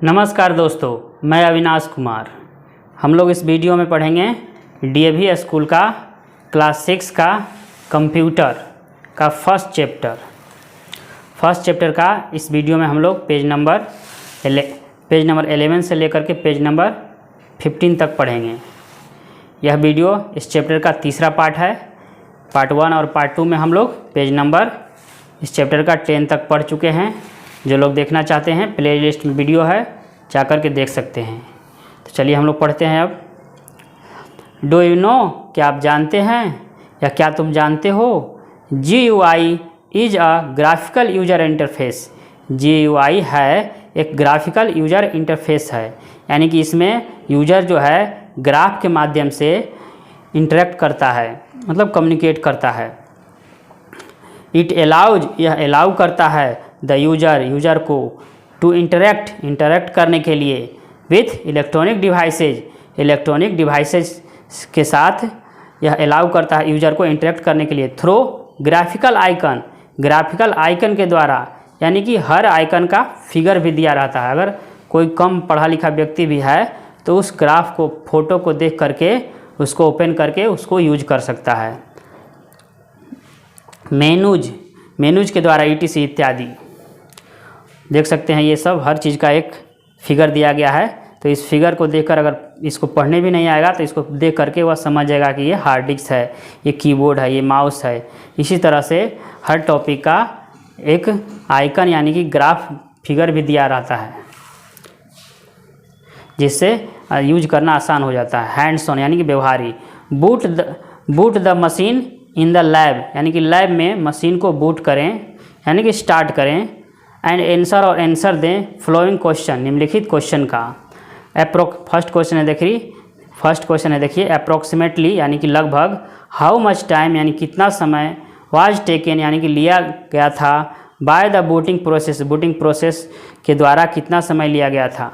नमस्कार दोस्तों, मैं अविनाश कुमार। हम लोग इस वीडियो में पढ़ेंगे डीएवी स्कूल का क्लास 6 का कंप्यूटर का फर्स्ट चैप्टर का इस वीडियो में हम लोग पेज नंबर 11 से लेकर के पेज नंबर 15 तक पढ़ेंगे। यह वीडियो इस चैप्टर का तीसरा पार्ट है। पार्ट 1 और पार्ट 2 में हम लोग पेज नंबर इस चैप्टर का 10 तक पढ़ चुके हैं। जो लोग देखना चाहते हैं प्लेलिस्ट में वीडियो है, जा कर के देख सकते हैं। तो चलिए हम लोग पढ़ते हैं अब। डू यू नो, क्या आप जानते हैं या क्या तुम जानते हो, GUI is a graphical user interface. GUI है एक ग्राफिकल यूजर इंटरफेस है, यानी कि इसमें यूजर जो है ग्राफ के माध्यम से इंटरेक्ट करता है, मतलब कम्युनिकेट करता है। इट अलाउज, यह अलाउ करता है द यूजर को टू इंटरेक्ट करने के लिए विथ इलेक्ट्रॉनिक डिवाइसेज के साथ यह अलाउ करता है यूजर को इंटरेक्ट करने के लिए थ्रू ग्राफिकल आइकन के द्वारा, यानी कि हर आइकन का फिगर भी दिया रहता है। अगर कोई कम पढ़ा लिखा व्यक्ति भी है तो उस ग्राफ को, फोटो को देख करके उसको ओपन करके उसको यूज कर सकता है। मेनूज के द्वारा ETC इत्यादि देख सकते हैं। ये सब हर चीज़ का एक फिगर दिया गया है। तो इस फिगर को देखकर, अगर इसको पढ़ने भी नहीं आएगा तो इसको देख करके वह समझ जाएगा कि ये हार्ड डिस्क है, ये कीबोर्ड है, ये माउस है। इसी तरह से हर टॉपिक का एक आइकन यानी कि ग्राफ फिगर भी दिया रहता है, जिससे यूज करना आसान हो जाता है। हैंड्स ऑन यानी कि व्यवहारी। Boot the machine in the lab, यानी कि लैब में मशीन को बूट करें यानी कि स्टार्ट करें। एंड आंसर दें फॉलोइंग क्वेश्चन, निम्नलिखित क्वेश्चन का। फर्स्ट क्वेश्चन है देखिए अप्रोक्सीमेटली यानी कि लगभग, हाउ मच टाइम यानी कितना समय, वाज टेकन यानी कि लिया गया था, बाय द बूटिंग प्रोसेस के द्वारा कितना समय लिया गया था।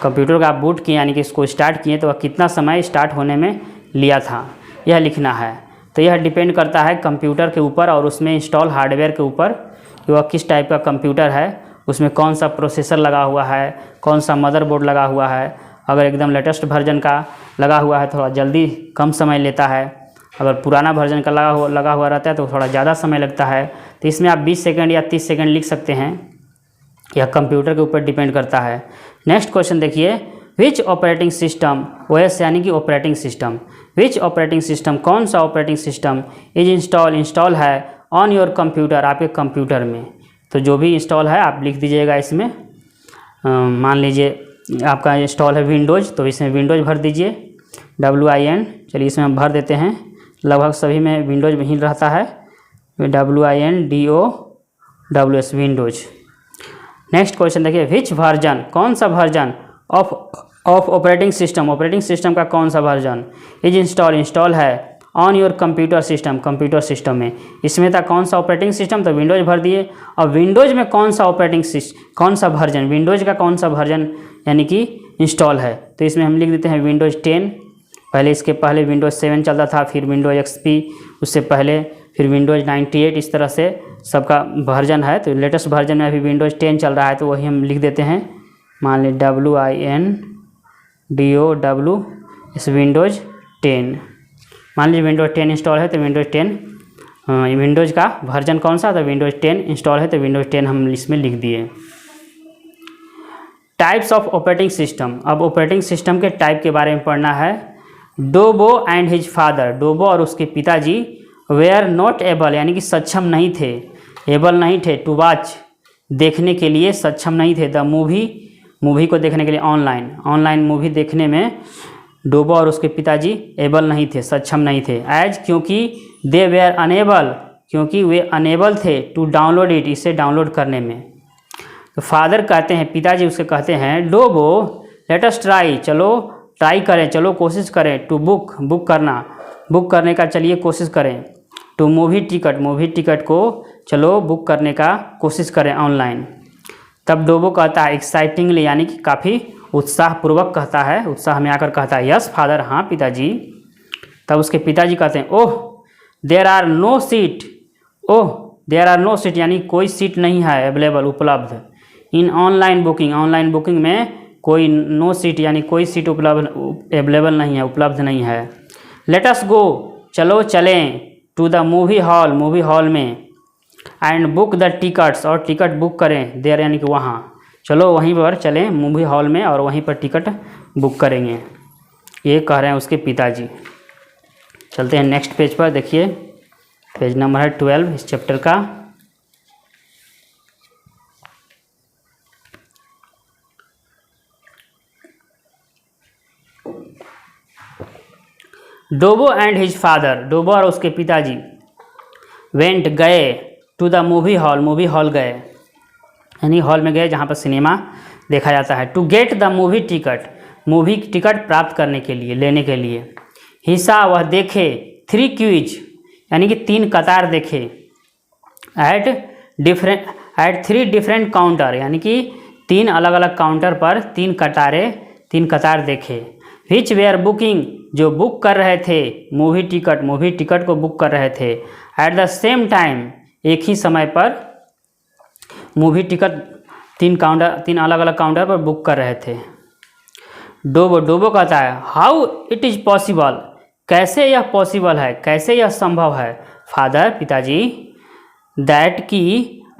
कंप्यूटर का आप बूट किए यानी कि इसको स्टार्ट किए तो वह कितना समय स्टार्ट होने में लिया था, यह लिखना है। तो यह डिपेंड करता है कंप्यूटर के ऊपर और उसमें इंस्टॉल हार्डवेयर के ऊपर कि वह किस टाइप का कंप्यूटर है, उसमें कौन सा प्रोसेसर लगा हुआ है, कौन सा मदरबोर्ड लगा हुआ है। अगर एकदम लेटेस्ट वर्जन का लगा हुआ है थोड़ा जल्दी कम समय लेता है, अगर पुराना वर्जन का लगा हुआ रहता है तो थोड़ा ज़्यादा समय लगता है। तो इसमें आप 20 सेकंड या 30 सेकंड लिख सकते हैं। यह कंप्यूटर के ऊपर डिपेंड करता है। नेक्स्ट क्वेश्चन देखिए, विच ऑपरेटिंग सिस्टम, OS यानी कि ऑपरेटिंग सिस्टम, विच ऑपरेटिंग सिस्टम, कौन सा ऑपरेटिंग सिस्टम इज इंस्टॉल है ऑन योर कंप्यूटर, आपके कंप्यूटर में। तो जो भी इंस्टॉल है आप लिख दीजिएगा इसमें। मान लीजिए आपका इंस्टॉल है विंडोज़, तो इसमें विंडोज़ भर दीजिए, WIN। चलिए इसमें हम भर देते हैं, लगभग सभी में विंडोज़ में ही रहता है, WINDOWS विंडोज़। नेक्स्ट क्वेश्चन देखिए, विच वर्जन, कौन सा वर्जन ऑफ ऑपरेटिंग सिस्टम का कौन सा वर्जन इज इंस्टॉल है ऑन योर कंप्यूटर सिस्टम में। इसमें था कौन सा ऑपरेटिंग सिस्टम, तो विंडोज़ भर दिए। और विंडोज़ में कौन सा कौन सा वर्जन, विंडोज़ का कौन सा वर्जन यानी कि इंस्टॉल है, तो इसमें हम लिख देते हैं विंडोज़ 10। इसके पहले विंडोज़ 7 चलता था, फिर विंडोज़ XP, उससे पहले फिर विंडोज़ 98। इस तरह से सबका वर्जन है। तो लेटेस्ट वर्जन में अभी विंडोज़ 10 चल रहा है, तो वही हम लिख देते हैं। मान लीजिए WINDOWS विंडोज़ 10। मान लीजिए विंडोज़ 10 इंस्टॉल है तो विंडोज़ 10, विंडोज़ का वर्जन कौन सा, तो विंडोज़ 10 इंस्टॉल है तो विंडोज़ 10 हम इसमें लिख दिए। टाइप्स ऑफ ऑपरेटिंग सिस्टम, अब ऑपरेटिंग सिस्टम के टाइप के बारे में पढ़ना है। डोबो एंड हिज फादर, डोबो और उसके पिताजी वेयर नॉट एबल यानी कि सक्षम नहीं थे, एबल नहीं थे, टू वॉच देखने के लिए सक्षम नहीं थे, द मूवी को देखने के लिए, ऑनलाइन मूवी देखने में डोबो और उसके पिताजी एबल नहीं थे, सक्षम नहीं थे। एज क्योंकि दे वेयर अनेबल, क्योंकि वे अनेबल थे, टू डाउनलोड इट, इसे डाउनलोड करने में। तो फादर कहते हैं, पिताजी उसके कहते हैं, डोबो लेट अस ट्राई, चलो ट्राई करें, चलो कोशिश करें। टू बुक करने का चलिए कोशिश करें। टू मूवी टिकट को चलो बुक करने का कोशिश करें ऑनलाइन। तब डोबो कहता है एक्साइटिंगली यानी कि काफ़ी उत्साहपूर्वक कहता है, उत्साह में आकर कहता है, यस फादर, हाँ पिताजी। तब उसके पिताजी कहते हैं, oh there are no seat यानी कोई सीट नहीं है अवेलेबल, उपलब्ध। इन ऑनलाइन बुकिंग में कोई नो सीट यानी कोई सीट अवेलेबल नहीं है, उपलब्ध नहीं है। लेट अस गो, चलो चलें, टू द मूवी हॉल में, एंड बुक द टिकट्स, और टिकट बुक करें देयर यानी कि वहाँ, चलो वहीं पर चलें मूवी हॉल में और वहीं पर टिकट बुक करेंगे, ये कह रहे हैं उसके पिताजी। चलते हैं नेक्स्ट पेज पर, देखिए पेज नंबर है 12 इस चैप्टर का। डोबो एंड हिज फादर, डोबो और उसके पिताजी वेंट गए टू द मूवी हॉल गए, यानी हॉल में गए जहाँ पर सिनेमा देखा जाता है। To get the movie ticket प्राप्त करने के लिए, लेने के लिए। हिस्सा वह देखे 3 क्यूज यानी कि 3 कतार देखे। एट 3 डिफरेंट काउंटर यानी कि 3 अलग अलग काउंटर पर 3 कतार देखे। विच वेयर बुकिंग, जो बुक कर रहे थे मूवी टिकट को बुक कर रहे थे। एट द सेम टाइम, एक ही समय पर मूवी टिकट 3 अलग अलग काउंटर पर बुक कर रहे थे। डोबो कहता है हाउ इट इज़ पॉसिबल, कैसे यह पॉसिबल है, कैसे यह संभव है। फादर, पिताजी, दैट की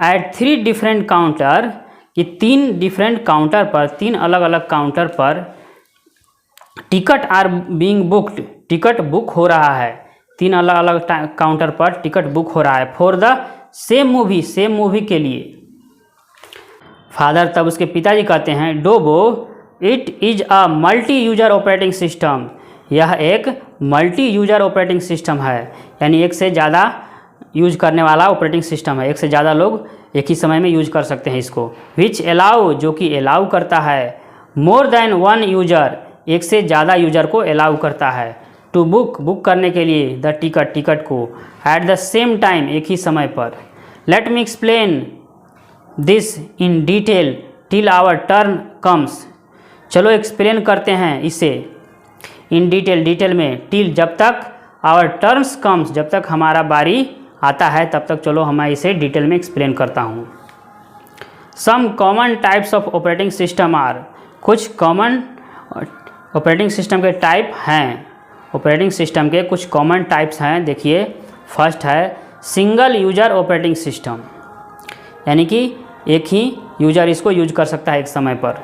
एट 3 डिफरेंट काउंटर, कि 3 डिफरेंट काउंटर पर, 3 अलग अलग काउंटर पर ticket are being booked, ticket book हो रहा है। 3 अलग अलग काउंटर पर टिकट बुक हो रहा है फॉर द सेम मूवी के लिए। फादर, तब उसके पिताजी कहते हैं Dobo it is a multi user operating system, यह एक मल्टी यूजर ऑपरेटिंग सिस्टम है, यानी एक से ज़्यादा यूज करने वाला ऑपरेटिंग सिस्टम है, एक से ज़्यादा लोग एक ही समय में यूज कर सकते हैं इसको। विच अलाउ, जो कि अलाउ करता है मोर देन 1 यूजर, एक से ज़्यादा यूजर को अलाउ करता है। टू बुक करने के लिए द टिकट को। एट द सेम टाइम, एक ही समय पर। Let me explain this in detail till our turn comes, चलो एक्सप्लेन करते हैं इसे इन डिटेल में, टिल जब तक, आवर टर्न्स कम्स जब तक हमारा बारी आता है तब तक, चलो मैं इसे डिटेल में एक्सप्लेन करता हूँ। Some common types of operating system are, कुछ कॉमन ऑपरेटिंग सिस्टम के टाइप हैं, ऑपरेटिंग सिस्टम के कुछ कॉमन टाइप्स हैं। देखिए फर्स्ट है सिंगल यूजर ऑपरेटिंग सिस्टम, यानी कि एक ही यूजर इसको यूज कर सकता है एक समय पर।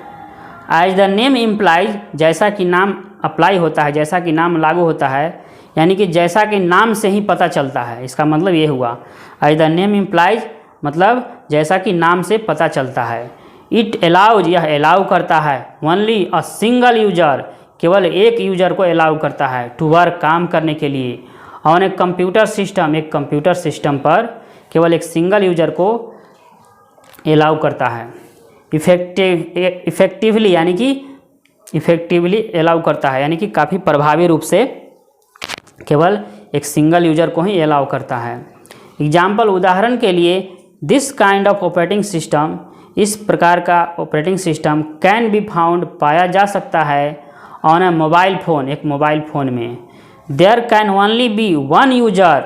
एज द नेम इम्प्लाइज, जैसा कि नाम अप्लाई होता है, जैसा कि नाम लागू होता है, यानी कि जैसा कि नाम से ही पता चलता है, इसका मतलब ये हुआ। एज द नेम इम्प्लाइज मतलब जैसा कि नाम से पता चलता है। इट अलाउज, यह अलाउ करता है ओनली अ सिंगल यूजर, केवल एक यूजर को अलाउ करता है टू वर्क, काम करने के लिए। ऑन एक कंप्यूटर सिस्टम पर केवल एक सिंगल यूजर को अलाउ करता है। इफेक्टिवली यानी कि इफेक्टिवली अलाउ करता है, यानी कि काफ़ी प्रभावी रूप से केवल एक सिंगल यूजर को ही अलाउ करता है। एग्जाम्पल, उदाहरण के लिए, this kind of operating system, इस प्रकार का operating system can be found, पाया जा सकता है ऑन ए मोबाइल फ़ोन, एक मोबाइल फ़ोन में। There can only be 1 user,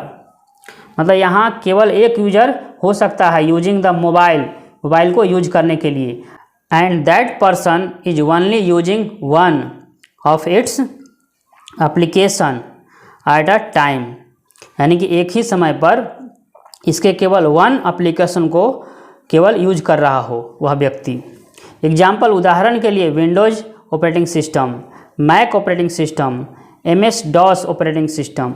मतलब यहाँ केवल एक यूजर हो सकता है यूजिंग द मोबाइल को यूज करने के लिए। And that person is only using 1 of its application at a time, यानी कि एक ही समय पर इसके केवल 1 एप्लीकेशन को केवल यूज कर रहा हो वह व्यक्ति। एग्जाम्पल, उदाहरण के लिए, Windows operating system, Mac operating system, MS-DOS operating system,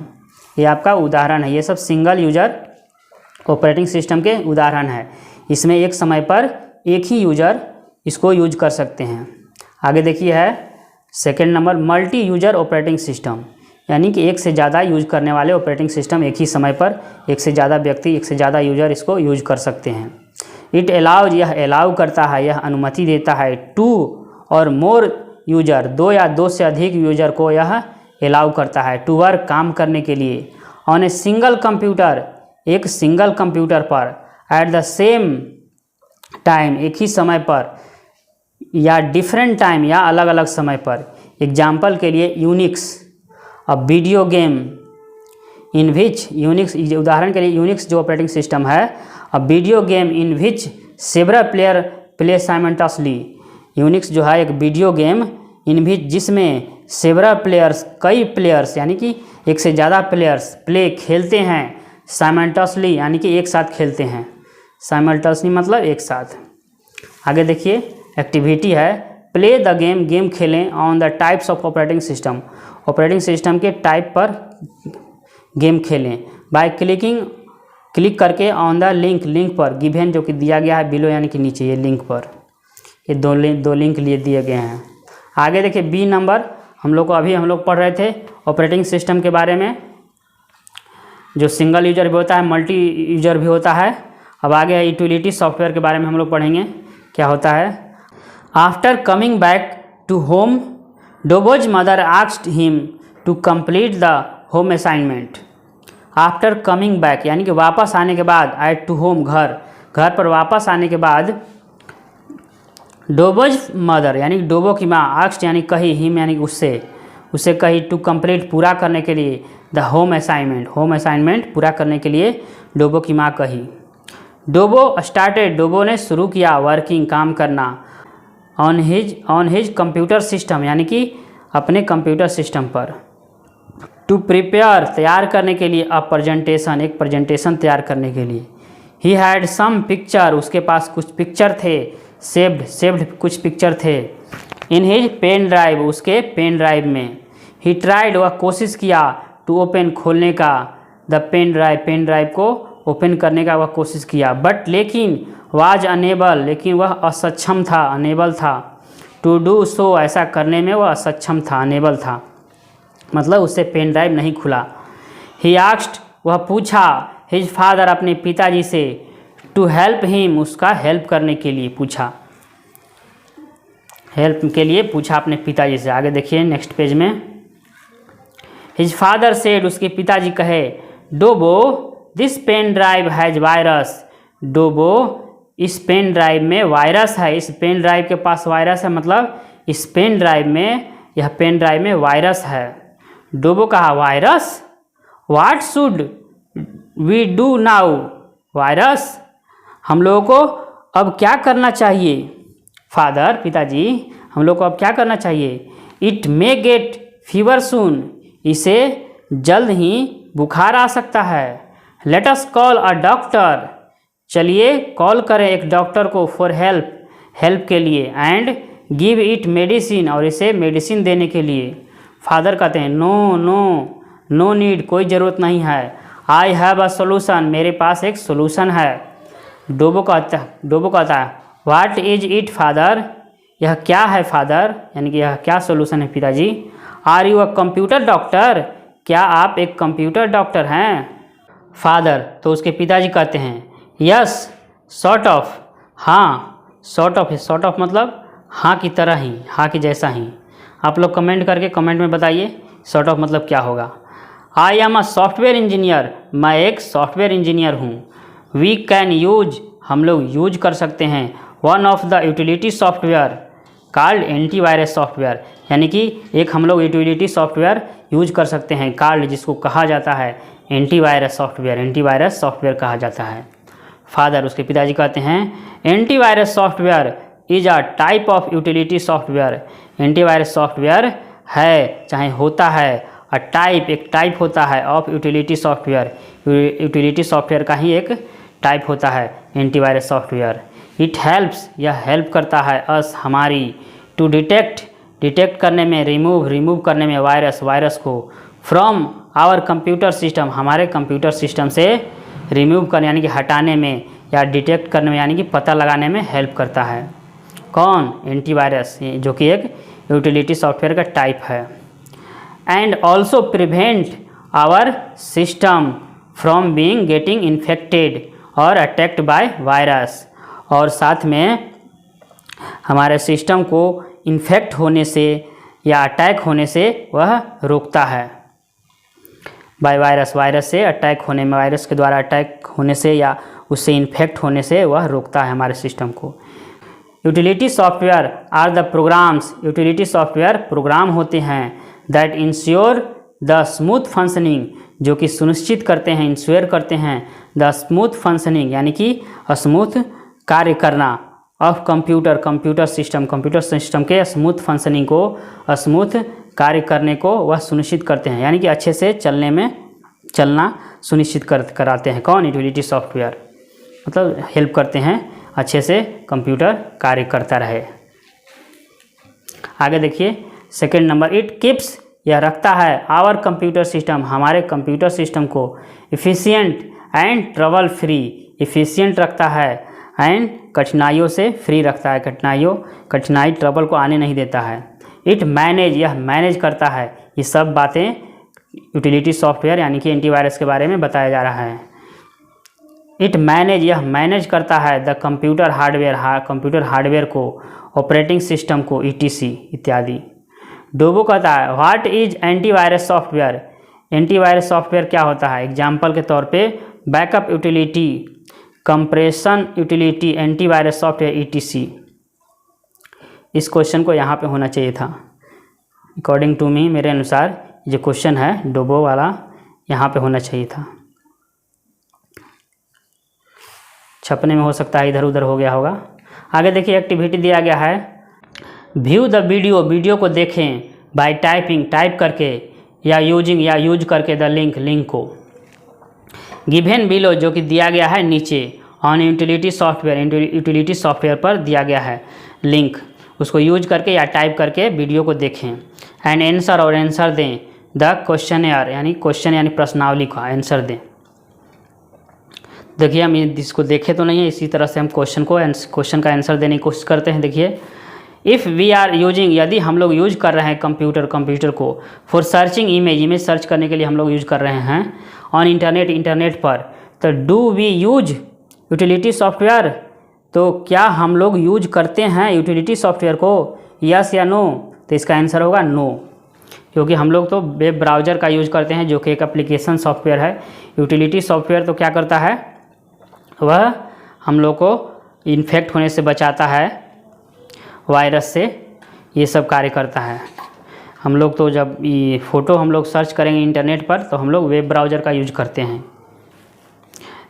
ये आपका उदाहरण है। ये सब सिंगल यूजर ऑपरेटिंग सिस्टम के उदाहरण है। इसमें एक समय पर एक ही यूजर इसको यूज कर सकते हैं। आगे देखिए है second number, multi user operating system, यानी कि एक से ज़्यादा यूज करने वाले ऑपरेटिंग सिस्टम, एक ही समय पर एक से ज़्यादा व्यक्ति, एक से ज़्यादा यूजर इसको यूज कर सकते हैं। इट अलाउज, यह अलाउ करता है, यह अनुमति देता है। 2 और मोर यूजर, 2 या 2 से अधिक यूजर को यह अलाउ करता है टू वर्क, काम करने के लिए। ऑन ए सिंगल कंप्यूटर, एक सिंगल कंप्यूटर पर। एट द सेम टाइम, एक ही समय पर, या डिफरेंट टाइम, या अलग अलग समय पर। एग्जाम्पल के लिए, Unix a video game in which, Unix उदाहरण के लिए यूनिक्स जो ऑपरेटिंग सिस्टम है, a video game in which several player play simultaneously. Unix जो है एक वीडियो गेम इन भी जिसमें सेवरल प्लेयर्स, कई प्लेयर्स यानी कि एक से ज़्यादा प्लेयर्स प्ले खेलते हैं साइमल्टेनियसली यानी कि एक साथ खेलते हैं। साइमल्टेनियसली मतलब एक साथ। आगे देखिए एक्टिविटी है प्ले द गेम, गेम खेलें on the types of operating system, operating system के टाइप पर गेम खेलें बाय क्लिक करके ऑन द लिंक, लिंक पर गिवन जो कि दिया गया है बिलो यानी कि नीचे, ये लिंक पर, ये दो लिंक लिए दिए गए हैं। आगे देखिए बी नंबर, हम लोग पढ़ रहे थे ऑपरेटिंग सिस्टम के बारे में, जो सिंगल यूजर भी होता है, मल्टी यूजर भी होता है। अब आगे यूटिलिटी सॉफ्टवेयर के बारे में हम लोग पढ़ेंगे क्या होता है। After coming back to home Dobo's mother asked him to complete the home assignment. After coming back यानी कि वापस आने के बाद, एट टू होम घर पर वापस आने के बाद, डोबोज मदर यानी डोबो की माँ, आस्क्ड यानी कही, हिम यानी उससे कही टू कंप्लीट पूरा करने के लिए, द होम असाइनमेंट पूरा करने के लिए डोबो की माँ कही। डोबो स्टार्टेड, डोबो ने शुरू किया वर्किंग काम करना ऑन हिज कंप्यूटर सिस्टम यानी कि अपने कंप्यूटर सिस्टम पर। टू प्रिपेयर तैयार करने के लिए, अ प्रेजेंटेशन एक प्रेजेंटेशन तैयार करने के लिए। ही हैड सम पिक्चर उसके पास कुछ पिक्चर थे, सेव्ड कुछ पिक्चर थे। इन हिज पेन ड्राइव उसके पेन ड्राइव में। ही ट्राइड वह कोशिश किया, टू ओपन खोलने का, द पेन ड्राइव को ओपन करने का वह कोशिश किया। बट लेकिन वाज अनेबल लेकिन वह असक्षम था, अनेबल था। टू डू सो ऐसा करने में वह असक्षम था, अनेबल था, मतलब उससे पेन ड्राइव नहीं खुला। ही आस्क्ड वह पूछा, हिज फादर अपने पिताजी से, टू हेल्प हिम उसका हेल्प करने के लिए पूछा, हेल्प के लिए पूछा अपने पिताजी से। आगे देखिए नेक्स्ट पेज में। हिज फादर सेड उसके पिताजी कहे, Dobo this pen drive has virus. Dobo इस पेन ड्राइव में वायरस है, इस पेन ड्राइव के पास वायरस है, मतलब इस पेन ड्राइव में, यह पेन ड्राइव में वायरस है। डोबो कहा virus, what should we do now. Virus, हम लोगों को अब क्या करना चाहिए। फादर पिताजी, हम लोग को अब क्या करना चाहिए। इट मे गेट फीवर सून, इसे जल्द ही बुखार आ सकता है। Let us call a doctor, चलिए कॉल करें एक डॉक्टर को, फॉर हेल्प के लिए, एंड गिव इट मेडिसिन और इसे मेडिसिन देने के लिए। फादर कहते हैं नो नीड, कोई ज़रूरत नहीं है। आई हैव अ सोल्यूशन, मेरे पास एक सोल्यूशन है। डोबो कहता है व्हाट इज इट फादर, यह क्या है फादर, यानी कि यह क्या सोल्यूशन है पिताजी। Are you a computer doctor, क्या आप एक कंप्यूटर डॉक्टर हैं। फादर, तो उसके पिताजी कहते हैं यस सॉर्ट ऑफ, हाँ सॉर्ट ऑफ है, सॉर्ट ऑफ मतलब हाँ की तरह ही, हाँ की जैसा ही। आप लोग कमेंट में बताइए सॉर्ट ऑफ मतलब क्या होगा। I am a software engineer, मैं एक सॉफ्टवेयर इंजीनियर हूँ। वी कैन यूज, हम लोग यूज कर सकते हैं, one of the utility software called antivirus software, यानी कि एक हम लोग यूटिलिटी सॉफ्टवेयर यूज कर सकते हैं कॉल्ड, जिसको कहा जाता है एंटीवायरस सॉफ्टवेयर कहा जाता है। फादर, उसके पिताजी कहते हैं antivirus software is a type of utility software, antivirus software है चाहे होता है, अ टाइप एक टाइप होता है, ऑफ यूटिलिटी सॉफ्टवेयर का ही एक टाइप होता है एंटीवायरस सॉफ्टवेयर। इट हेल्प्स, यह हेल्प करता है, अस हमारी, टू डिटेक्ट करने में, रिमूव करने में वायरस को, फ्रॉम आवर कंप्यूटर सिस्टम, हमारे कंप्यूटर सिस्टम से रिमूव करने यानी कि हटाने में, या डिटेक्ट करने में यानी कि पता लगाने में हेल्प करता है। कौन, एंटीवायरस, जो कि एक यूटिलिटी सॉफ्टवेयर का टाइप है। And also prevent our system from being getting infected और अटैक्ड बाय वायरस, और साथ में हमारे सिस्टम को इन्फेक्ट होने से या अटैक होने से वह रोकता है। बाय वायरस से अटैक होने में, वायरस के द्वारा अटैक होने से या उससे इन्फेक्ट होने से वह रोकता है हमारे सिस्टम को। Utility software are the programs, utility software program होते हैं that ensure the smooth functioning, जो कि सुनिश्चित करते हैं, इंश्योर करते हैं द स्मूथ फंक्शनिंग यानी कि स्मूथ कार्य करना ऑफ कंप्यूटर सिस्टम के स्मूथ फंक्शनिंग को, स्मूथ कार्य करने को वह सुनिश्चित करते हैं, यानी कि अच्छे से चलना सुनिश्चित कराते हैं। कौन? यूटिलिटी सॉफ्टवेयर, मतलब हेल्प करते हैं अच्छे से कंप्यूटर कार्य करता रहे। आगे देखिए सेकंड नंबर, इट कीप्स, यह रखता है आवर कंप्यूटर सिस्टम, हमारे कंप्यूटर सिस्टम को efficient and trouble free, efficient रखता है एंड कठिनाइयों से फ्री रखता है, कठिनाई ट्रबल को आने नहीं देता है। इट मैनेज, यह मैनेज करता है, ये सब बातें यूटिलिटी सॉफ्टवेयर यानी कि एंटीवायरस के बारे में बताया जा रहा है। इट मैनेज, यह मैनेज करता है द कंप्यूटर हार्डवेयर को, ऑपरेटिंग सिस्टम को, ETC इत्यादि। डोबो कहता है what is antivirus software, antivirus software क्या होता है? एग्जाम्पल के तौर पे backup utility, compression utility, antivirus software, ETC। इस क्वेश्चन को यहाँ पे होना चाहिए था अकॉर्डिंग टू मी, मेरे अनुसार जो क्वेश्चन है डोबो वाला यहाँ पे होना चाहिए था। छपने में हो सकता है इधर उधर हो गया होगा। आगे देखिए एक्टिविटी दिया गया है, व्यू द वीडियो को देखें बाय टाइप करके या यूज करके द लिंक को। गिवन बिलो, जो कि दिया गया है नीचे, ऑन यूटिलिटी सॉफ्टवेयर पर दिया गया है लिंक, उसको यूज करके या टाइप करके वीडियो को देखें। एंड आंसर, और आंसर दें द क्वेश्चनर, यानी क्वेश्चन यानी प्रश्नावली का आंसर दें। देखिए हम इसको देखे तो नहीं है, इसी तरह से हम क्वेश्चन का आंसर देने की कोशिश करते हैं। देखिए इफ़ वी आर यूजिंग, यदि हम लोग यूज कर रहे हैं कंप्यूटर को फॉर सर्चिंग इमेज सर्च करने के लिए हम लोग यूज कर रहे हैं ऑन इंटरनेट पर, तो do we use utility software, तो क्या हम लोग यूज करते हैं यूटिलिटी सॉफ्टवेयर को, यस या नो? तो इसका आंसर होगा नो, क्योंकि हम लोग तो वेब ब्राउज़र का यूज करते हैं जो कि एक एप्लीकेशन सॉफ्टवेयर है। यूटिलिटी सॉफ्टवेयर तो क्या करता है, वह हम लोग को इन्फेक्ट होने से बचाता है, वायरस से, ये सब कार्य करता है। हम लोग तो जब ये फ़ोटो हम लोग सर्च करेंगे इंटरनेट पर तो हम लोग वेब ब्राउज़र का यूज करते हैं।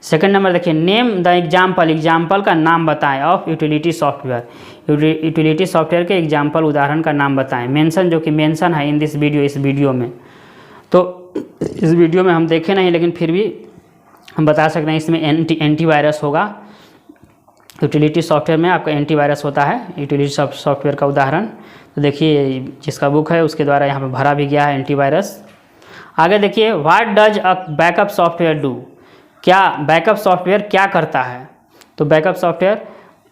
सेकंड नंबर देखिए, नेम द एग्जाम्पल का नाम बताएं of utility software, utility software के एग्जाम्पल उदाहरण का नाम बताएं। मेंशन, जो कि मेंशन है इन दिस वीडियो, इस वीडियो में, तो इस वीडियो में हम देखे नहीं लेकिन फिर भी हम बता सकते हैं इसमें एंटीवायरस होगा। यूटिलिटी सॉफ्टवेयर में आपका एंटीवायरस होता है, यूटिलिटी सॉफ्टवेयर का उदाहरण। तो देखिए जिसका बुक है उसके द्वारा यहाँ पे भरा भी गया है एंटीवायरस। आगे देखिए, what does a backup software do, क्या बैकअप सॉफ्टवेयर क्या करता है? तो बैकअप सॉफ्टवेयर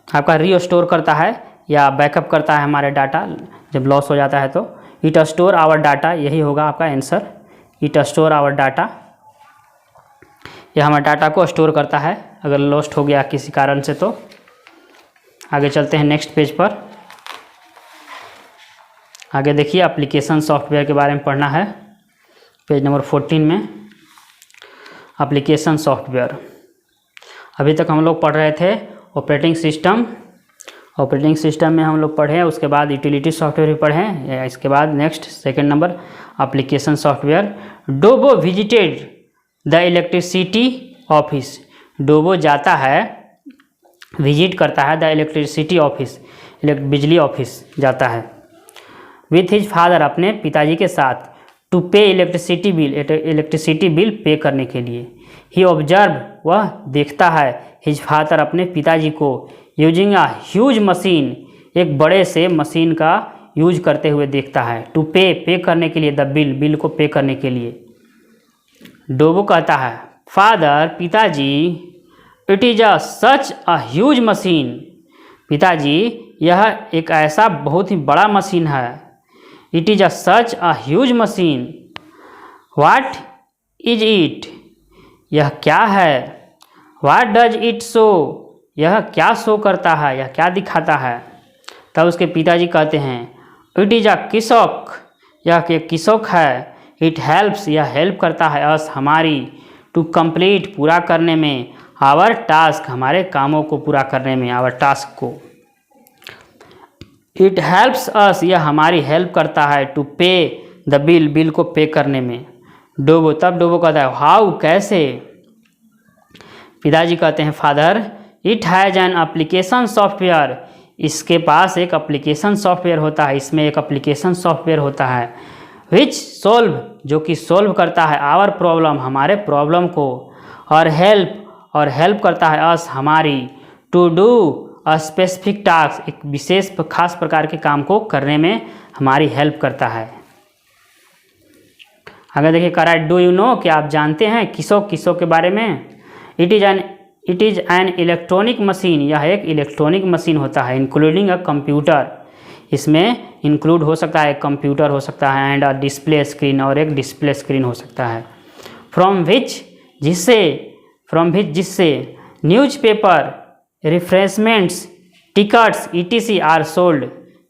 आपका रीस्टोर करता है या बैकअप करता है हमारे डाटा, जब लॉस हो जाता है तो। इट स्टोर आवर डाटा, यही होगा आपका answer, it store our data, यह हमारे डाटा को स्टोर करता है अगर लॉस्ट हो गया किसी कारण से तो। आगे चलते हैं नेक्स्ट पेज पर। आगे देखिए एप्लीकेशन सॉफ्टवेयर के बारे में पढ़ना है, पेज नंबर 14 में एप्लीकेशन सॉफ्टवेयर। अभी तक हम लोग पढ़ रहे थे ऑपरेटिंग सिस्टम में हम लोग पढ़े, उसके बाद यूटिलिटी सॉफ्टवेयर भी पढ़े, इसके बाद next second number application software. Dobo visited the electricity office, Dobo जाता है, विजिट करता है द इलेक्ट्रिसिटी ऑफिस, बिजली ऑफिस जाता है। विथ हिज फादर, अपने पिताजी के साथ, टू पे इलेक्ट्रिसिटी बिल पे करने के लिए। ही ऑब्जर्व, वह देखता है, हिज फादर अपने पिताजी को, यूजिंग अ ह्यूज मशीन, एक बड़े से मशीन का यूज करते हुए देखता है। टू पे करने के लिए, द बिल को पे करने के लिए। डोबो कहता है फादर, पिताजी, it is a such a huge machine, पिताजी यह एक ऐसा बहुत ही बड़ा मशीन है। It is a such a huge machine. What is it, यह क्या है। व्हाट डज इट शो, यह क्या शो करता है, यह क्या दिखाता है। तब उसके पिताजी कहते हैं इट इज अ किसोक, यह एक किसोक है। इट हेल्प्स, यह हेल्प करता है, अस हमारी, टू कंप्लीट पूरा करने में, आवर टास्क हमारे कामों को पूरा करने में, आवर टास्क को। इट हेल्प्स अस, यह हमारी हेल्प करता है, टू पे द बिल को पे करने में। डोबो, तब डोबो कहता है हाउ, कैसे। पिताजी कहते हैं father, it has an application software, इसके पास एक एप्लीकेशन सॉफ्टवेयर होता है, इसमें एक एप्लीकेशन सॉफ्टवेयर होता है, विच सोल्व, जो कि सोल्व करता है आवर प्रॉब्लम, हमारे प्रॉब्लम को, और हेल्प करता है अस, हमारी, to do a specific task, एक विशेष खास प्रकार के काम को करने में हमारी हेल्प करता है। अगर देखिए करेक्ट, डू यू नो, क्या आप जानते हैं किसो के बारे में। It is an electronic machine, यह एक इलेक्ट्रॉनिक मशीन होता है, इंक्लूडिंग अ कंप्यूटर, इसमें इंक्लूड हो सकता है कंप्यूटर हो सकता है, एंड अ डिस्प्ले स्क्रीन, और एक डिस्प्ले स्क्रीन हो सकता है, फ्रॉम विच, जिससे newspaper, refreshments, tickets ETC are sold,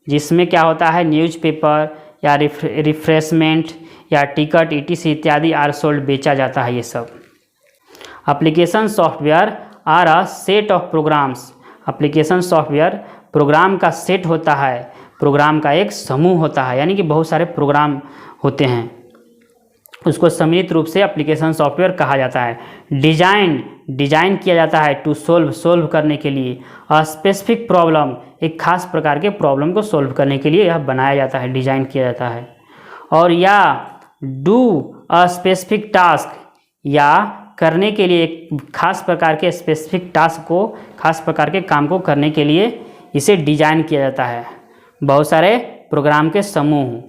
जिसमें क्या होता है न्यूज़पेपर या रिफ्रेशमेंट या टिकट ETC इत्यादि आर सोल्ड, बेचा जाता है ये सब। Application software are a set of programs, application software program का सेट होता है, प्रोग्राम का एक समूह होता है, यानी कि बहुत सारे प्रोग्राम होते हैं, उसको सम्मिलित रूप से एप्लीकेशन सॉफ्टवेयर कहा जाता है। डिजाइन किया जाता है, टू सोल्व करने के लिए, अ स्पेसिफिक प्रॉब्लम, एक खास प्रकार के प्रॉब्लम को सोल्व करने के लिए यह बनाया जाता है, डिजाइन किया जाता है। और या डू अ स्पेसिफिक टास्क, या करने के लिए एक खास प्रकार के स्पेसिफिक टास्क को, खास प्रकार के काम को करने के लिए इसे डिजाइन किया जाता है। बहुत सारे प्रोग्राम के समूह,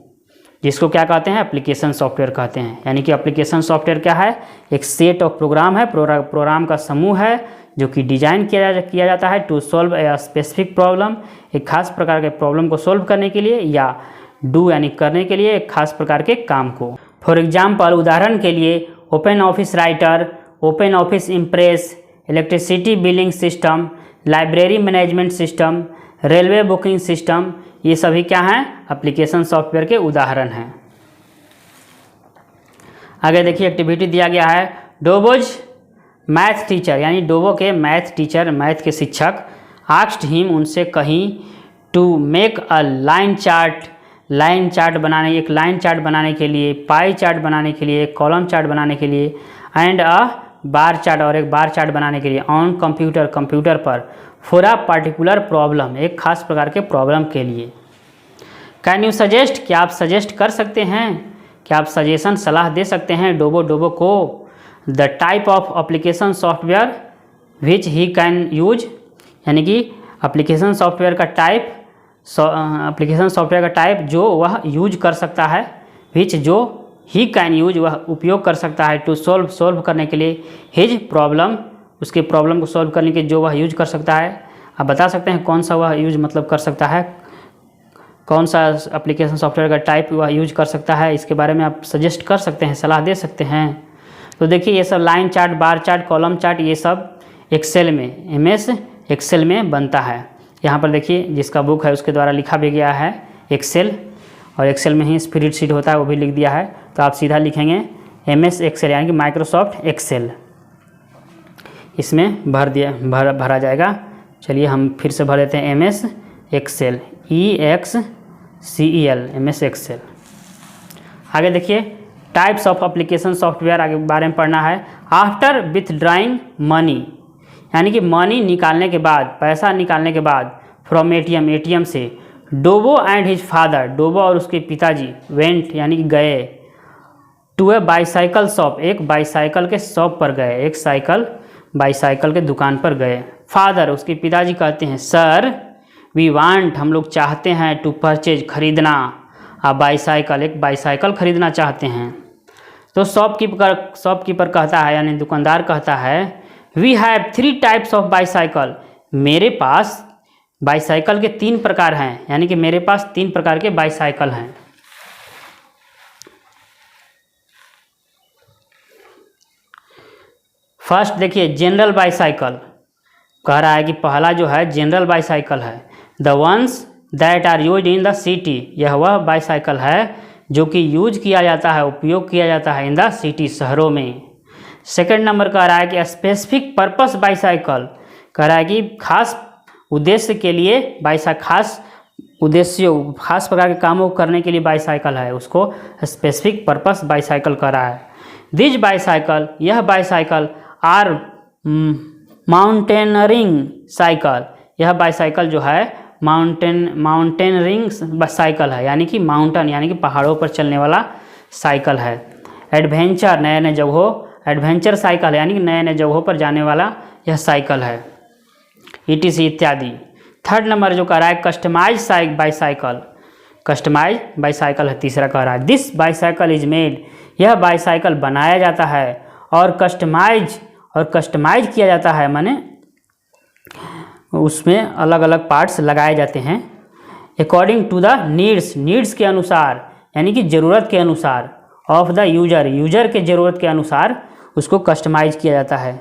जिसको क्या कहते हैं, एप्लीकेशन सॉफ्टवेयर कहते हैं। यानी कि एप्लीकेशन सॉफ्टवेयर क्या है, एक सेट ऑफ प्रोग्राम है, प्रोग्राम का समूह है जो कि डिजाइन किया जाता है to solve a specific problem, एक खास प्रकार के प्रॉब्लम को सोल्व करने के लिए, या डू यानी करने के लिए एक खास प्रकार के काम को। फॉर एग्जाम्पल, उदाहरण के लिए open office writer, open office impress, electricity billing system, library management system, railway booking system, ये सभी क्या हैं, एप्लीकेशन सॉफ्टवेयर के उदाहरण हैं। आगे देखिए एक्टिविटी दिया गया है, डोबोज मैथ टीचर, यानी डोबो के मैथ टीचर, मैथ के शिक्षक, आस्क्ड हिम, उनसे कहीं, to make a line chart बनाने, एक लाइन चार्ट बनाने के लिए, पाई चार्ट बनाने के लिए, कॉलम चार्ट बनाने के लिए, एंड अ बार चार्ट, और एक बार चार्ट बनाने के लिए, ऑन कंप्यूटर पर, फॉर अ पर्टिकुलर प्रॉब्लम, एक खास प्रकार के प्रॉब्लम के लिए। कैन यू सजेस्ट, क्या आप सजेस्ट कर सकते हैं, क्या आप सजेशन सलाह दे सकते हैं डोबो को, the type of application software which he can use, यानी कि एप्लीकेशन सॉफ्टवेयर का टाइप, एप्लीकेशन सॉफ्टवेयर का टाइप जो वह यूज कर सकता है, विच जो ही कैन यूज वह उपयोग कर सकता है, टू सोल्व करने के लिए, हिज प्रॉब्लम, उसके प्रॉब्लम को सोल्व करने के जो वह यूज कर सकता है। आप बता सकते हैं कौन सा वह यूज मतलब कर सकता है, कौन सा एप्लीकेशन सॉफ्टवेयर का टाइप वह यूज कर सकता है, इसके बारे में आप सजेस्ट कर सकते हैं, सलाह दे सकते हैं। तो देखिए ये सब line chart, bar chart, column chart, ये सब एक्सेल में, MS एक्सेल में बनता है। यहाँ पर देखिए जिसका बुक है उसके द्वारा लिखा भी गया है एक्सेल, और एक्सेल में ही स्प्रेडशीट होता है वो भी लिख दिया है, तो आप सीधा लिखेंगे MS एक्सेल, यानी कि माइक्रोसॉफ्ट एक्सेल, इसमें भरा जाएगा। चलिए हम फिर से भर देते हैं MS Excel, EXCEL, MS Excel. आगे देखिए टाइप्स ऑफ एप्लीकेशन सॉफ्टवेयर आगे बारे में पढ़ना है। आफ्टर विथड्राइंग मनी, यानी कि मनी निकालने के बाद, पैसा निकालने के बाद, फ्रॉम ATM से, डोबो एंड हिज फादर, डोबो और उसके पिताजी, वेंट यानी कि गए, टू ए बाईसाइकिल शॉप, एक बाईसाइकिल के शॉप पर गए, एक बाईसाइकिल के दुकान पर गए। फादर उसके पिताजी कहते हैं, सर वी वांट, हम लोग चाहते हैं, टू परचेज खरीदना, बाईसाइकिल, एक बाईसाइकिल खरीदना चाहते हैं। तो शॉपकीपर कहता है, यानी दुकानदार कहता है, we have 3 types of bicycle, मेरे पास बाईसाइकिल के 3 प्रकार हैं, यानी कि मेरे पास 3 प्रकार के बाईसाइकिल हैं। फर्स्ट देखिए जनरल बाईसाइकिल, कह रहा है कि पहला जो है जनरल बाईसाइकिल है, the ones that are use in the city, यह वह बाईसाइकिल है जो कि यूज किया जाता है, उपयोग किया जाता है, इन द सिटी, शहरों में। सेकंड नंबर कह रहा है कि स्पेसिफिक पर्पस बाईसाइकिल, कह रहा है कि खास उद्देश्य के लिए खास प्रकार के कामों को करने के लिए बाईसाइकिल है, उसको स्पेसिफिक पर्पस बाईसाइकिल कह रहा है। दिस बाईसाइकिल, यह बाईसाइकिल आर माउंटेनरिंग साइकिल, यह बाईसाइकिल जो है माउंटेनरिंग साइकिल है, यानी कि माउंटेन यानी कि पहाड़ों पर चलने वाला साइकिल है। एडवेंचर, नए नए जगहों, एडवेंचर साइकिल है, यानी कि नए नए जगहों पर जाने वाला यह साइकिल है, ETC इत्यादि। थर्ड नंबर जो कह रहा है कस्टमाइज बाईसाइकिल, कस्टमाइज बाईसाइकिल है तीसरा कह रहा है। दिस बाईसाइकिल इज मेड, यह बाईसाइकिल बनाया जाता है और कस्टमाइज किया जाता है, माने उसमें अलग अलग पार्ट्स लगाए जाते हैं। अकॉर्डिंग टू द नीड्स के अनुसार, यानी कि ज़रूरत के अनुसार, ऑफ द यूजर के ज़रूरत के अनुसार उसको कस्टमाइज किया जाता है।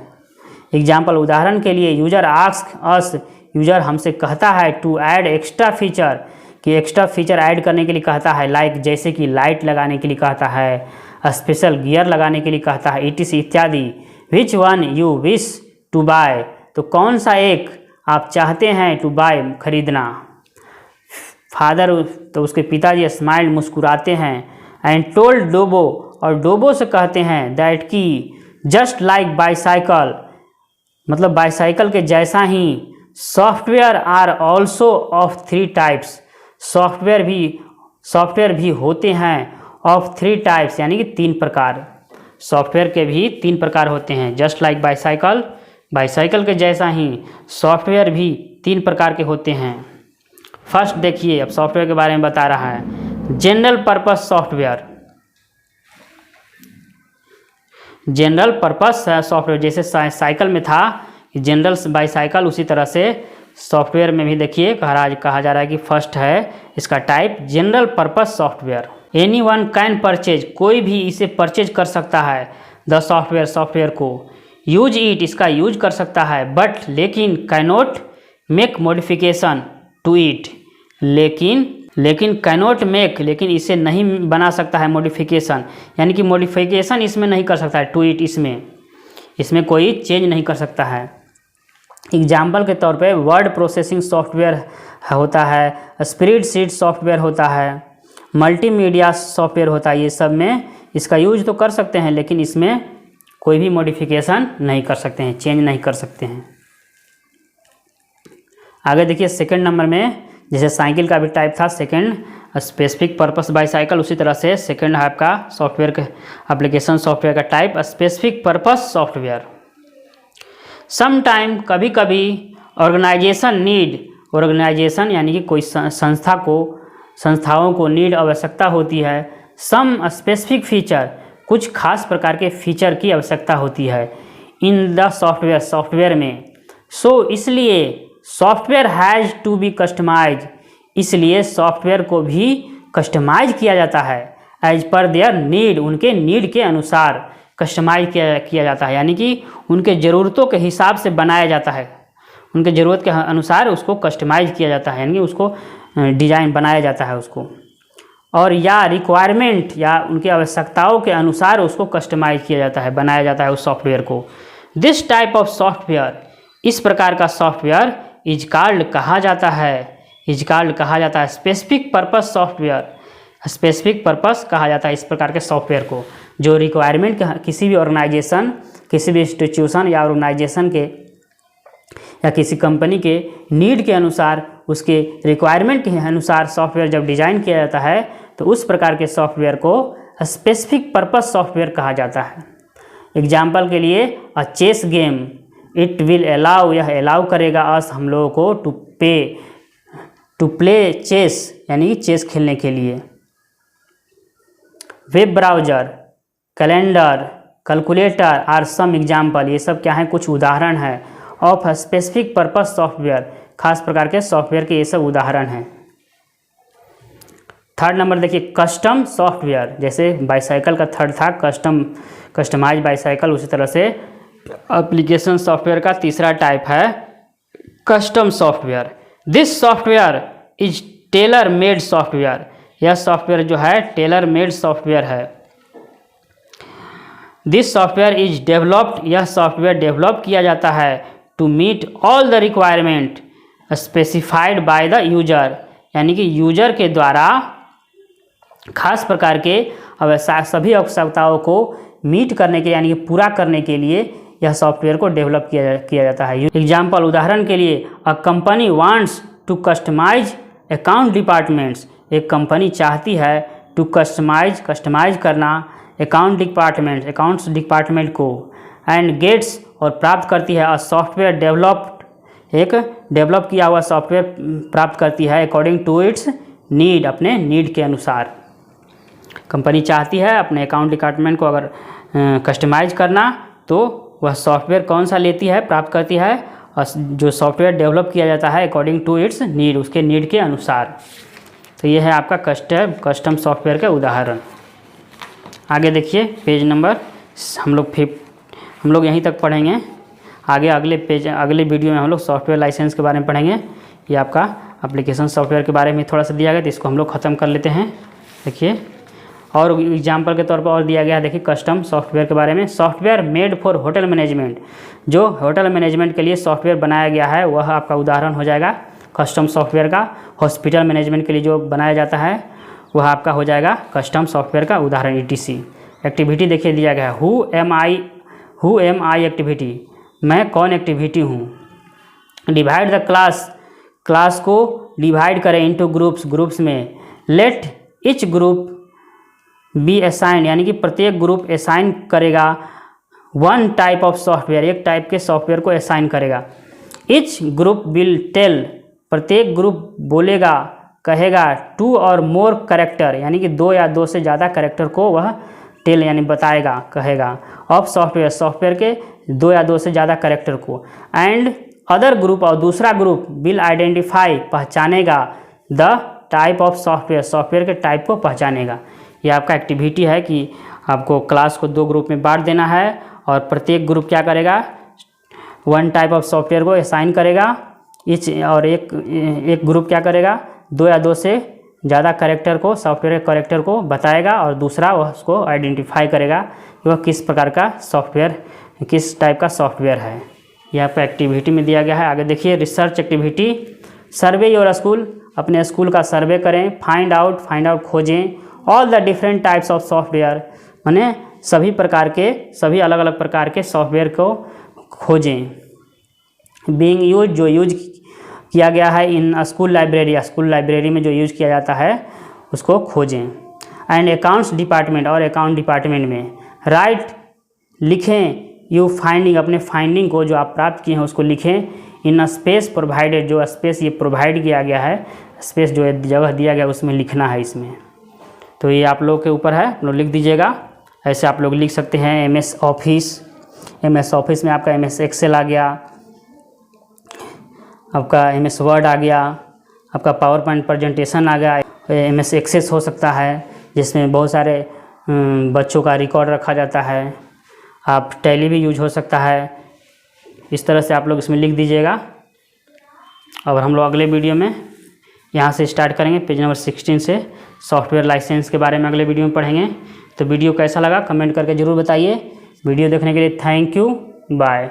एग्जाम्पल, उदाहरण के लिए यूजर आस्क अस, यूजर हमसे कहता है टू ऐड एक्स्ट्रा फीचर, कि एक्स्ट्रा फीचर ऐड करने के लिए कहता है, लाइक जैसे कि लाइट लगाने के लिए कहता है, स्पेशल गियर लगाने के लिए कहता है, ETC इत्यादि। Which one you wish to buy, तो कौन सा एक आप चाहते हैं टू बाय, खरीदना। फादर, तो उसके पिताजी स्माइल, मुस्कुराते हैं। एंड टोल्ड डोबो, और डोबो से कहते हैं दैट की जस्ट लाइक बाईसाइकिल, मतलब बाईसाइकिल के जैसा ही software are also of 3 types, software भी होते हैं ऑफ 3 टाइप्स, यानी कि 3 प्रकार, सॉफ्टवेयर के भी 3 प्रकार होते हैं। जस्ट लाइक बाईसाइकिल, बाईसाइकिल के जैसा ही सॉफ्टवेयर भी 3 प्रकार के होते हैं। फर्स्ट देखिए, अब सॉफ्टवेयर के बारे में बता रहा है। General purpose software, general purpose software, जैसे साइकिल में था जनरल बाईसाइकिल, उसी तरह से सॉफ्टवेयर में भी देखिए कहा जा रहा है कि फर्स्ट है इसका type general purpose software. Anyone can purchase, कोई भी इसे परचेज कर सकता है, द सॉफ्टवेयर को। यूज इट, इसका यूज कर सकता है, बट लेकिन cannot make modification to it, लेकिन कैनॉट मेक, लेकिन इसे नहीं बना सकता है मॉडिफिकेशन, यानी कि मॉडिफिकेशन इसमें नहीं कर सकता है, टू इट इसमें कोई चेंज नहीं कर सकता है। एग्जाम्पल के तौर पे वर्ड प्रोसेसिंग सॉफ्टवेयर होता है, स्प्रेडशीट सॉफ्टवेयर होता है, मल्टीमीडिया सॉफ्टवेयर होता है, ये सब में इसका यूज तो कर सकते हैं, लेकिन इसमें कोई भी मॉडिफिकेशन नहीं कर सकते हैं, चेंज नहीं कर सकते हैं। आगे देखिए सेकंड नंबर में, जैसे साइकिल का भी टाइप था सेकंड स्पेसिफिक पर्पस बाईसाइकिल, उसी तरह से सेकंड है आपका सॉफ्टवेयर का एप्लीकेशन सॉफ्टवेयर का type specific purpose software. Sometime, कभी कभी ऑर्गेनाइजेशन नीड, ऑर्गेनाइजेशन यानी कि कोई संस्थाओं को नीड आवश्यकता होती है, सम स्पेसिफिक फीचर, कुछ खास प्रकार के फीचर की आवश्यकता होती है, इन द सॉफ्टवेयर में। सो इसलिए software has to be customise, इसलिए सॉफ्टवेयर को भी कस्टमाइज किया जाता है, एज पर देयर नीड, उनके नीड के अनुसार कस्टमाइज किया जाता है, यानी कि उनके ज़रूरतों के हिसाब से बनाया जाता है, उनके ज़रूरत के अनुसार उसको कस्टमाइज किया जाता है, यानी कि उसको डिज़ाइन बनाया जाता है उसको, और या रिक्वायरमेंट या उनकी आवश्यकताओं के अनुसार उसको कस्टमाइज किया जाता है, बनाया जाता है उस सॉफ्टवेयर को। दिस टाइप ऑफ सॉफ्टवेयर, इस प्रकार का सॉफ्टवेयर इज कॉल्ड कहा जाता है specific purpose software, specific purpose कहा जाता है इस प्रकार के सॉफ्टवेयर को, जो रिक्वायरमेंट किसी भी ऑर्गेनाइजेशन, किसी भी इंस्टीट्यूशन या ऑर्गेनाइजेशन के या किसी कंपनी के नीड के अनुसार, उसके रिक्वायरमेंट के अनुसार सॉफ्टवेयर जब डिज़ाइन किया जाता है तो उस प्रकार के सॉफ्टवेयर को स्पेसिफिक पर्पस सॉफ्टवेयर कहा जाता है। एग्जाम्पल के लिए chess game, it will allow, यह अलाउ करेगा अस, हम लोगों को टू प्ले चेस, यानी कि चेस खेलने के लिए। Web browser, calendar, calculator are some example, ये सब क्या है, कुछ उदाहरण है ऑफ स्पेसिफिक पर्पस सॉफ्टवेयर, खास प्रकार के सॉफ्टवेयर के ये सब उदाहरण हैं। थर्ड नंबर देखिए कस्टम सॉफ्टवेयर, जैसे बाईसाइकिल का थर्ड था कस्टमाइज बाईसाइकिल, उसी तरह से एप्लीकेशन सॉफ्टवेयर का तीसरा टाइप है custom software. This software is tailor made software, यह सॉफ्टवेयर जो है टेलर मेड सॉफ्टवेयर है। दिस सॉफ्टवेयर इज डेवलप्ड, यह सॉफ्टवेयर डेवलप किया जाता है to meet all the requirement specified by the user, यानी कि यूजर के द्वारा खास प्रकार के सभी आवश्यकताओं को मीट करने के, यानी कि पूरा करने के लिए यह सॉफ्टवेयर को डेवलप किया जाता है। एग्जाम्पल, उदाहरण के लिए, a company wants to customise account departments, एक कंपनी चाहती है टू कस्टमाइज करना अकाउंट्स डिपार्टमेंट को, एंड गेट्स और प्राप्त करती है अ सॉफ्टवेयर डेवलप्ड, एक डेवलप किया हुआ सॉफ्टवेयर प्राप्त करती है अकॉर्डिंग टू इट्स नीड, अपने नीड के अनुसार। कंपनी चाहती है अपने अकाउंट डिपार्टमेंट को अगर कस्टमाइज करना, तो वह सॉफ्टवेयर कौन सा लेती है, प्राप्त करती है, और जो सॉफ्टवेयर डेवलप किया जाता है अकॉर्डिंग टू इट्स नीड, उसके नीड के अनुसार। तो ये है आपका कस्टम सॉफ्टवेयर का उदाहरण। आगे देखिए पेज नंबर, हम लोग यहीं तक पढ़ेंगे। आगे अगले वीडियो में हम लोग सॉफ्टवेयर लाइसेंस के बारे में पढ़ेंगे। ये आपका एप्लीकेशन सॉफ्टवेयर के बारे में थोड़ा सा दिया गया, तो इसको हम लोग ख़त्म कर लेते हैं। देखिए, और एग्जाम्पल के तौर पर और दिया गया है, देखिए कस्टम सॉफ्टवेयर के बारे में। Software made for hotel management, जो होटल मैनेजमेंट के लिए सॉफ्टवेयर बनाया गया है वह आपका उदाहरण हो जाएगा कस्टम सॉफ्टवेयर का। हॉस्पिटल मैनेजमेंट के लिए जो बनाया जाता है वह आपका हो जाएगा कस्टम सॉफ्टवेयर का उदाहरण। ETC एक्टिविटी देखिए दिया गया है, हु एम आई एक्टिविटी, मैं कौन एक्टिविटी हूँ। डिवाइड द क्लास को डिवाइड करें इनटू ग्रुप्स में। Let each group be assigned, यानी कि प्रत्येक ग्रुप असाइन करेगा वन टाइप ऑफ सॉफ्टवेयर, एक टाइप के सॉफ्टवेयर को असाइन करेगा। ईच ग्रुप विल टेल, प्रत्येक ग्रुप बोलेगा, कहेगा, 2 और मोर कैरेक्टर, यानी कि 2 या 2 से ज़्यादा कैरेक्टर को वह टेल यानी बताएगा, कहेगा, ऑफ सॉफ्टवेयर के 2 या 2 से ज़्यादा कैरेक्टर को। एंड अदर ग्रुप, और दूसरा ग्रुप, विल आइडेंटिफाई, पहचानेगा, द टाइप ऑफ सॉफ्टवेयर के टाइप को पहचानेगा। ये आपका एक्टिविटी है कि आपको क्लास को 2 ग्रुप में बांट देना है, और प्रत्येक ग्रुप क्या करेगा, वन टाइप ऑफ सॉफ्टवेयर को असाइन करेगा। और एक ग्रुप क्या करेगा, 2 या 2 से ज़्यादा कैरेक्टर को, सॉफ्टवेयर के कैरेक्टर को बताएगा, और दूसरा वह उसको आइडेंटिफाई करेगा कि वह किस प्रकार का सॉफ्टवेयर, किस टाइप का सॉफ्टवेयर है। यह आपका एक्टिविटी में दिया गया है। आगे देखिए research activity, survey your school, अपने स्कूल का सर्वे करें। फाइंड आउट खोजें। All the different types of software, माने सभी अलग अलग प्रकार के सॉफ्टवेयर को खोजें। बीइंग यूज, जो यूज किया गया है इन स्कूल लाइब्रेरी में जो यूज किया जाता है उसको खोजें। एंड अकाउंट्स डिपार्टमेंट, और अकाउंट डिपार्टमेंट में राइट, लिखें, यू फाइंडिंग, अपने फाइंडिंग को जो आप प्राप्त किए हैं उसको लिखें। इन स्पेस प्रोवाइडेड, जो स्पेस ये प्रोवाइड किया गया है, स्पेस जो जगह दिया गया उसमें लिखना है इसमें। तो ये आप लोग के ऊपर है, आप लोग लिख दीजिएगा। ऐसे आप लोग लिख सकते हैं MS ऑफिस में आपका MS एक्सेल आ गया, आपका MS वर्ड आ गया, आपका पावर पॉइंट प्रेजेंटेशन आ गया। MS एक्सेस हो सकता है जिसमें बहुत सारे बच्चों का रिकॉर्ड रखा जाता है। आप टैली भी यूज हो सकता है। इस तरह से आप लोग इसमें लिख दीजिएगा। और हम लोग अगले वीडियो में यहाँ से स्टार्ट करेंगे, पेज नंबर 16 से सॉफ्टवेयर लाइसेंस के बारे में अगले वीडियो में पढ़ेंगे। तो वीडियो कैसा लगा कमेंट करके ज़रूर बताइए। वीडियो देखने के लिए थैंक यू, बाय।